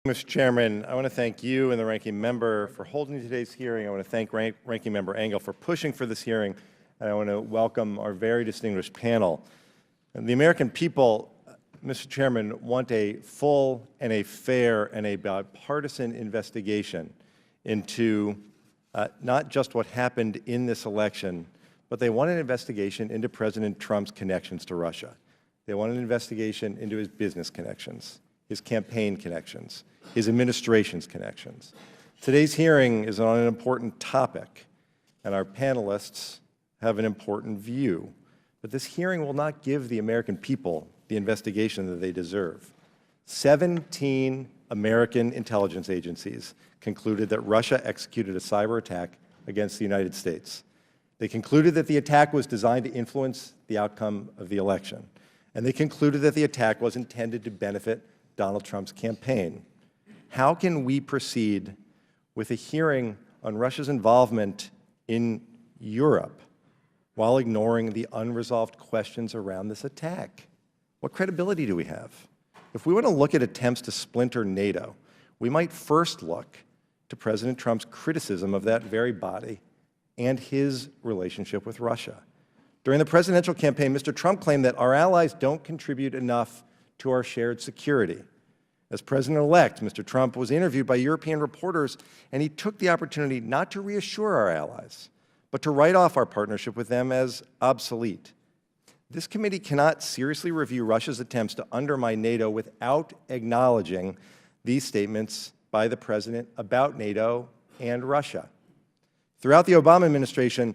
Mr. Chairman, I want to thank you and the ranking member for holding today's hearing. I want to thank Ranking Member Engel for pushing for this hearing, and I want to welcome our very distinguished panel. And the American people, Mr. Chairman, want a full and a fair and a bipartisan investigation into not just what happened in this election, but they want an investigation into President Trump's connections to Russia. They want an investigation into his business connections, his campaign connections, his administration's connections. Today's hearing is on an important topic, and our panelists have an important view. But this hearing will not give the American people the investigation that they deserve. 17 American intelligence agencies concluded that Russia executed a cyber attack against the United States. They concluded that the attack was designed to influence the outcome of the election. And they concluded that the attack was intended to benefit Donald Trump's campaign. How can we proceed with a hearing on Russia's involvement in Europe while ignoring the unresolved questions around this attack? What credibility do we have? If we want to look at attempts to splinter NATO, we might first look to President Trump's criticism of that very body and his relationship with Russia. During the presidential campaign, Mr. Trump claimed that our allies don't contribute enough to our shared security. As president-elect, Mr. Trump was interviewed by European reporters, and he took the opportunity not to reassure our allies, but to write off our partnership with them as obsolete. This committee cannot seriously review Russia's attempts to undermine NATO without acknowledging these statements by the president about NATO and Russia. Throughout the Obama administration,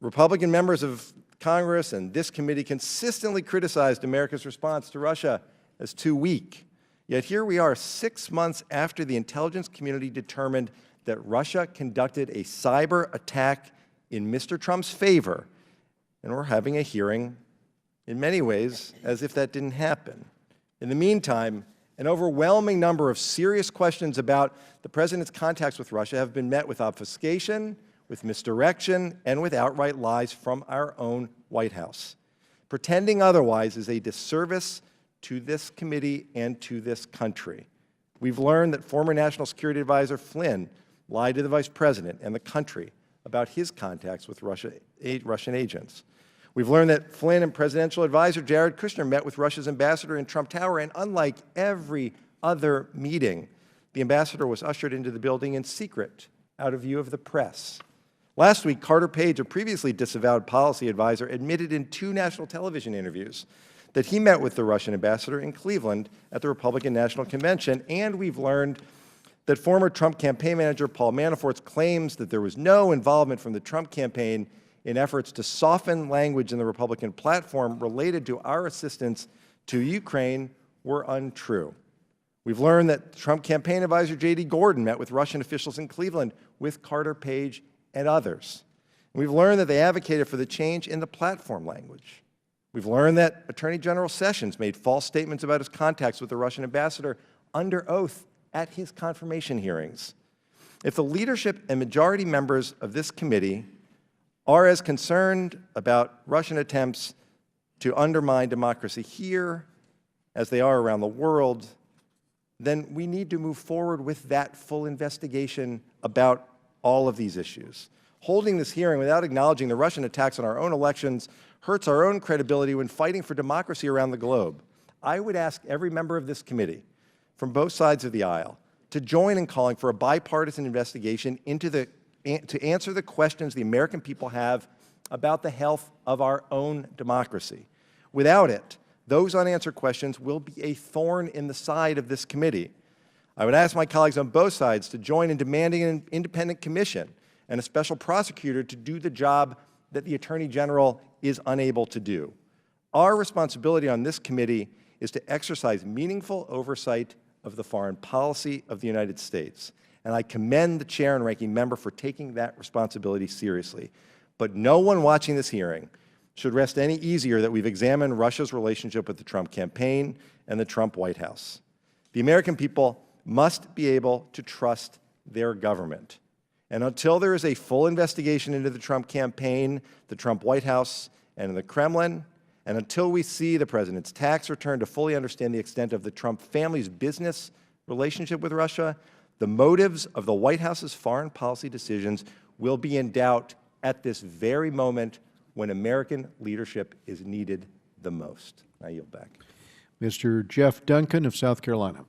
Republican members of Congress and this committee consistently criticized America's response to Russia as too weak. Yet here we are 6 months after the intelligence community determined that Russia conducted a cyber attack in Mr. Trump's favor, and we're having a hearing in many ways as if that didn't happen. In the meantime, an overwhelming number of serious questions about the president's contacts with Russia have been met with obfuscation, with misdirection, and with outright lies from our own White House. Pretending otherwise is a disservice to this committee and to this country. We've learned that former National Security Advisor Flynn lied to the Vice President and the country about his contacts with Russian agents. We've learned that Flynn and Presidential Advisor Jared Kushner met with Russia's ambassador in Trump Tower, and unlike every other meeting, the ambassador was ushered into the building in secret, out of view of the press. Last week, Carter Page, a previously disavowed policy advisor, admitted in 2 national television interviews that he met with the Russian ambassador in Cleveland at the Republican National Convention, and we've learned that former Trump campaign manager Paul Manafort's claims that there was no involvement from the Trump campaign in efforts to soften language in the Republican platform related to our assistance to Ukraine were untrue. We've learned that Trump campaign advisor J.D. Gordon met with Russian officials in Cleveland with Carter Page and others. We've learned that they advocated for the change in the platform language. We've learned that Attorney General Sessions made false statements about his contacts with the Russian ambassador under oath at his confirmation hearings. If the leadership and majority members of this committee are as concerned about Russian attempts to undermine democracy here as they are around the world, then we need to move forward with that full investigation about all of these issues. Holding this hearing without acknowledging the Russian attacks on our own elections hurts our own credibility when fighting for democracy around the globe. I would ask every member of this committee, from both sides of the aisle, to join in calling for a bipartisan investigation to answer the questions the American people have about the health of our own democracy. Without it, those unanswered questions will be a thorn in the side of this committee. I would ask my colleagues on both sides to join in demanding an independent commission and a special prosecutor to do the job that the Attorney General is unable to do. Our responsibility on this committee is to exercise meaningful oversight of the foreign policy of the United States. And I commend the chair and ranking member for taking that responsibility seriously. But no one watching this hearing should rest any easier that we've examined Russia's relationship with the Trump campaign and the Trump White House. The American people must be able to trust their government. And until there is a full investigation into the Trump campaign, the Trump White House, and the Kremlin, and until we see the president's tax return to fully understand the extent of the Trump family's business relationship with Russia, the motives of the White House's foreign policy decisions will be in doubt at this very moment when American leadership is needed the most. I yield back. Mr. Jeff Duncan of South Carolina.